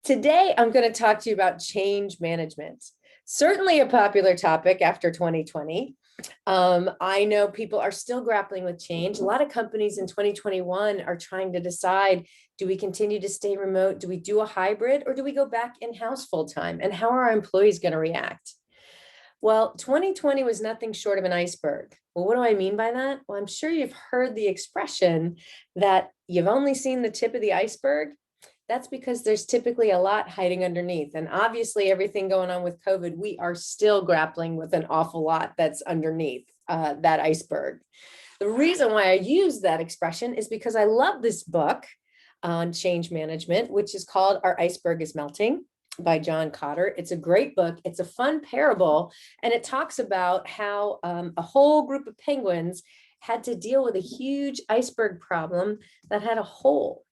Today, I'm going to talk to you about change management. Certainly a popular topic after 2020. I know people are still grappling with change. A lot of companies in 2021 are trying to decide, do we continue to stay remote? Do we do a hybrid, or do we go back in-house full time? And how are our employees going to react? Well, 2020 was nothing short of an iceberg. Well, what do I mean by that? Well, I'm sure you've heard the expression that you've only seen the tip of the iceberg. That's because there's typically a lot hiding underneath. And obviously everything going on with COVID, we are still grappling with an awful lot that's underneath that iceberg. The reason why I use that expression is because I love this book on change management, which is called Iceberg Is Melting by John Cotter. It's a great book. It's a fun parable, and it talks about how a whole group of penguins had to deal with a huge iceberg problem that had a hole.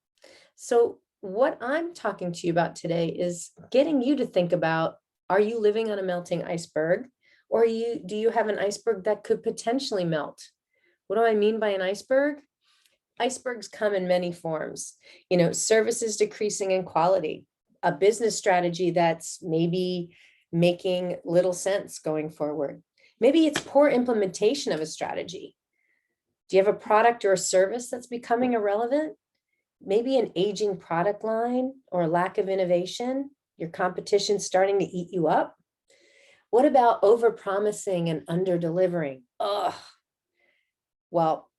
So what I'm talking to you about today is getting you to think about, are you living on a melting iceberg, or do you have an iceberg that could potentially melt? What do I mean by an iceberg? Icebergs come in many forms. Services decreasing in quality, a business strategy that's maybe making little sense going forward. Maybe it's poor implementation of a strategy. Do you have a product or a service that's becoming irrelevant? Maybe an aging product line or a lack of innovation, your competition starting to eat you up. What about over-promising and under-delivering? Well,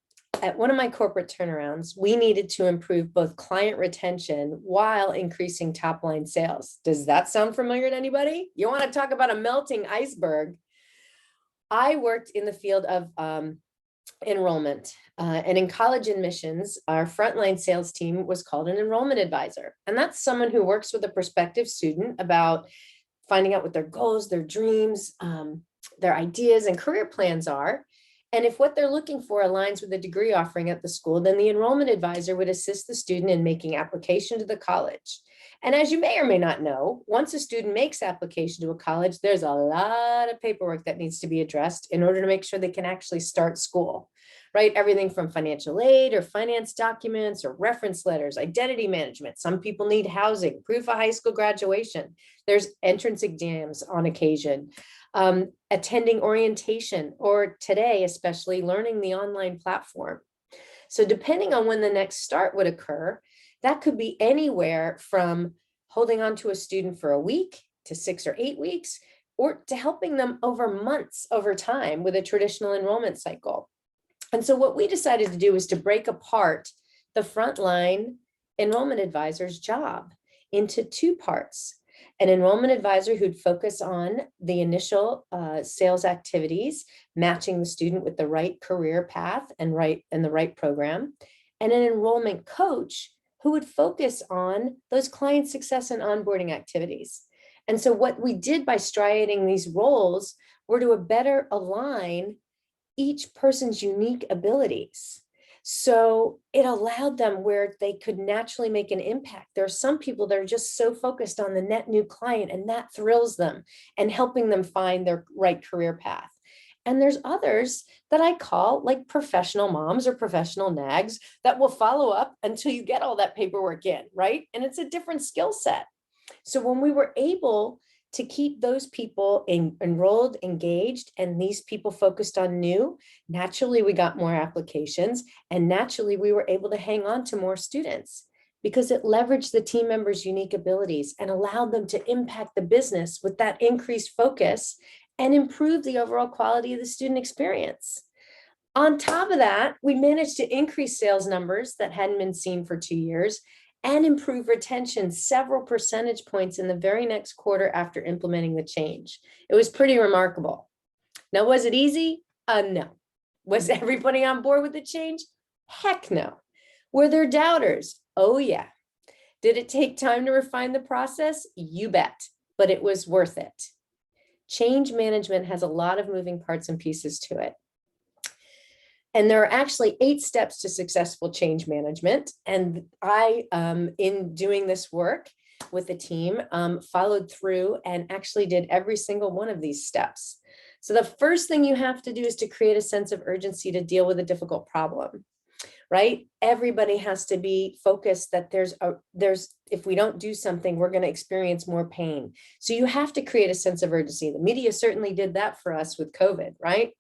at one of my corporate turnarounds, we needed to improve both client retention while increasing top-line sales. Does that sound familiar to anybody? You want to talk about a melting iceberg? I worked in the field of enrollment. And in college admissions, our frontline sales team was called an enrollment advisor. And that's someone who works with a prospective student about finding out what their goals, their dreams, their ideas and career plans are. And if what they're looking for aligns with the degree offering at the school, then the enrollment advisor would assist the student in making application to the college. And as you may or may not know, once a student makes application to a college, there's a lot of paperwork that needs to be addressed in order to make sure they can actually start school, right? Everything from financial aid or finance documents or reference letters, identity management. Some people need housing, proof of high school graduation. There's entrance exams on occasion, attending orientation, or today, especially learning the online platform. So depending on when the next start would occur, that could be anywhere from holding on to a student for a week to 6 or 8 weeks, or to helping them over months over time with a traditional enrollment cycle. And so what we decided to do is to break apart the frontline enrollment advisor's job into two parts. An enrollment advisor who'd focus on the initial sales activities, matching the student with the right career path and the right program, and an enrollment coach who would focus on those client success and onboarding activities. And so what we did by striating these roles were to better align each person's unique abilities. So it allowed them where they could naturally make an impact. There are some people that are just so focused on the net new client, and that thrills them and helping them find their right career path. And there's others that I call like professional moms or professional nags that will follow up until you get all that paperwork in, right? And it's a different skill set. So when we were able to keep those people enrolled, engaged, and these people focused on new, naturally we got more applications, and naturally we were able to hang on to more students because it leveraged the team members' unique abilities and allowed them to impact the business with that increased focus and improve the overall quality of the student experience. On top of that, we managed to increase sales numbers that hadn't been seen for 2 years and improve retention several percentage points in the very next quarter after implementing the change. It was pretty remarkable. Now, was it easy? No. Was everybody on board with the change? Heck no. Were there doubters? Oh yeah. Did it take time to refine the process? You bet, but it was worth it. Change management has a lot of moving parts and pieces to it. And there are actually 8 steps to successful change management. And I, in doing this work with the team, followed through and actually did every single one of these steps. So the first thing you have to do is to create a sense of urgency to deal with a difficult problem. right? Everybody has to be focused that if we don't do something, we're going to experience more pain. So you have to create a sense of urgency. The media certainly did that for us with COVID, right?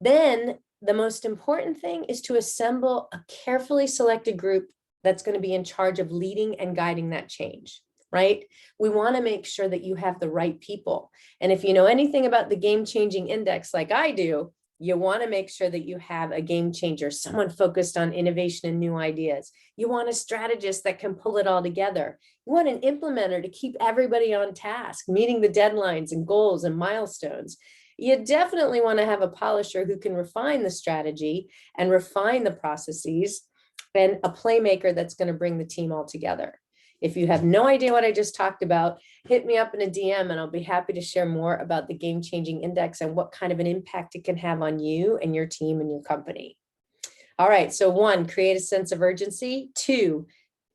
Then the most important thing is to assemble a carefully selected group that's going to be in charge of leading and guiding that change, right? We want to make sure that you have the right people. And if you know anything about the game-changing index like I do, you want to make sure that you have a game changer, someone focused on innovation and new ideas. You want a strategist that can pull it all together. You want an implementer to keep everybody on task, meeting the deadlines and goals and milestones. You definitely want to have a polisher who can refine the strategy and refine the processes, and a playmaker that's going to bring the team all together. If you have no idea what I just talked about, hit me up in a DM and I'll be happy to share more about the game-changing index and what kind of an impact it can have on you and your team and your company. All right, so 1, create a sense of urgency. 2,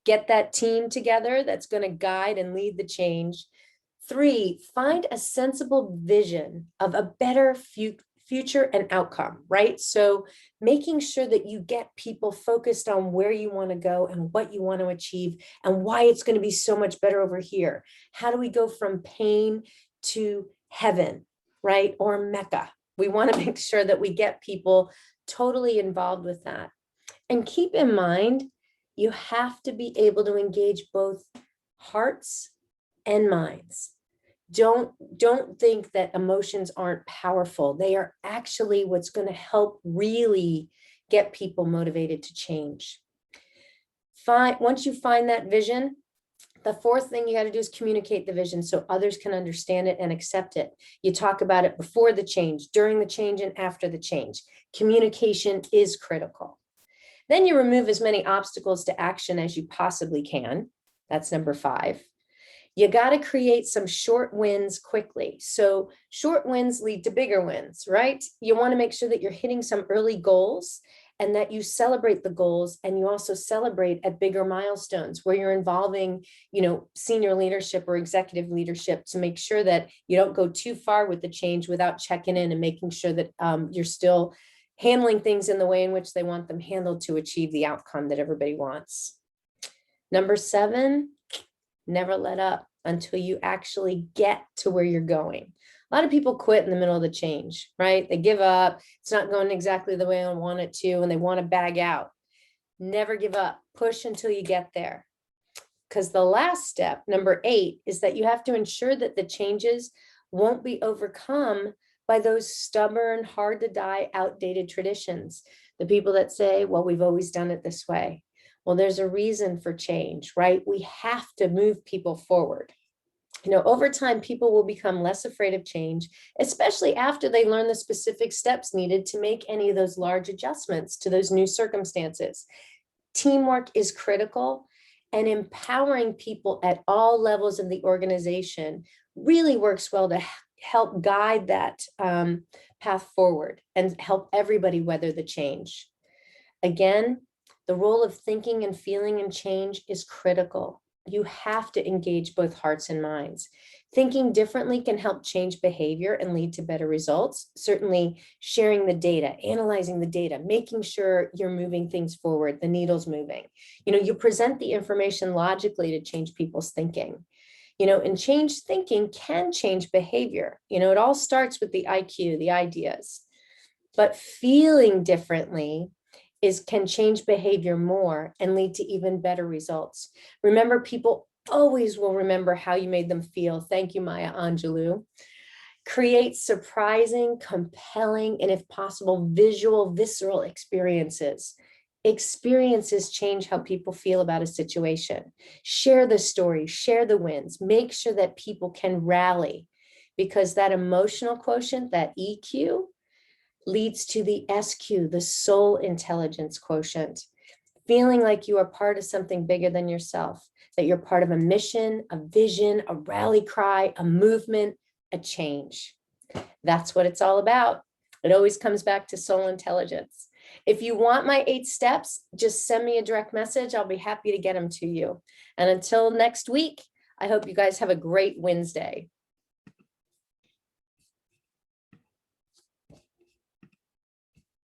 get that team together that's going to guide and lead the change. 3, find a sensible vision of a better future and outcome, right? So making sure that you get people focused on where you want to go and what you want to achieve and why it's going to be so much better over here. How do we go from pain to heaven, right? Or Mecca? We want to make sure that we get people totally involved with that. And keep in mind, you have to be able to engage both hearts and minds. Don't think that emotions aren't powerful. They are actually what's going to help really get people motivated to change. Once you find that vision, the 4th thing you got to do is communicate the vision so others can understand it and accept it. You talk about it before the change, during the change, and after the change. Communication is critical. Then you remove as many obstacles to action as you possibly can. That's number 5. You got to create some short wins quickly. So short wins lead to bigger wins, right? You want to make sure that you're hitting some early goals and that you celebrate the goals, and you also celebrate at bigger milestones where you're involving, senior leadership or executive leadership to make sure that you don't go too far with the change without checking in and making sure that you're still handling things in the way in which they want them handled to achieve the outcome that everybody wants. Number 7, never let up until you actually get to where you're going. A lot of people quit in the middle of the change, right? They give up. It's not going exactly the way I want it to, and they want to bag out. Never give up. Push until you get there. Because the last step, number 8, is that you have to ensure that the changes won't be overcome by those stubborn, hard to die, outdated traditions. The people that say, well, we've always done it this way. Well, there's a reason for change, right? We have to move people forward. Over time, people will become less afraid of change, especially after they learn the specific steps needed to make any of those large adjustments to those new circumstances. Teamwork is critical, and empowering people at all levels of the organization really works well to help guide that path forward and help everybody weather the change. Again, the role of thinking and feeling in change is critical. You have to engage both hearts and minds. Thinking differently can help change behavior and lead to better results. Certainly sharing the data, analyzing the data, making sure you're moving things forward, the needle's moving. You present the information logically to change people's thinking. And change thinking can change behavior. It all starts with the IQ, the ideas. But feeling differently can change behavior more and lead to even better results. Remember, people always will remember how you made them feel. Thank you, Maya Angelou. Create surprising, compelling, and if possible, visual, visceral experiences. Experiences change how people feel about a situation. Share the story, share the wins, make sure that people can rally, because that emotional quotient, that EQ, leads to the SQ, the soul intelligence quotient. Feeling like you are part of something bigger than yourself, that you're part of a mission, a vision, a rally cry, a movement, a change. That's what it's all about. It always comes back to soul intelligence. If you want my 8 steps, just send me a direct message. I'll be happy to get them to you. And until next week, I hope you guys have a great Wednesday.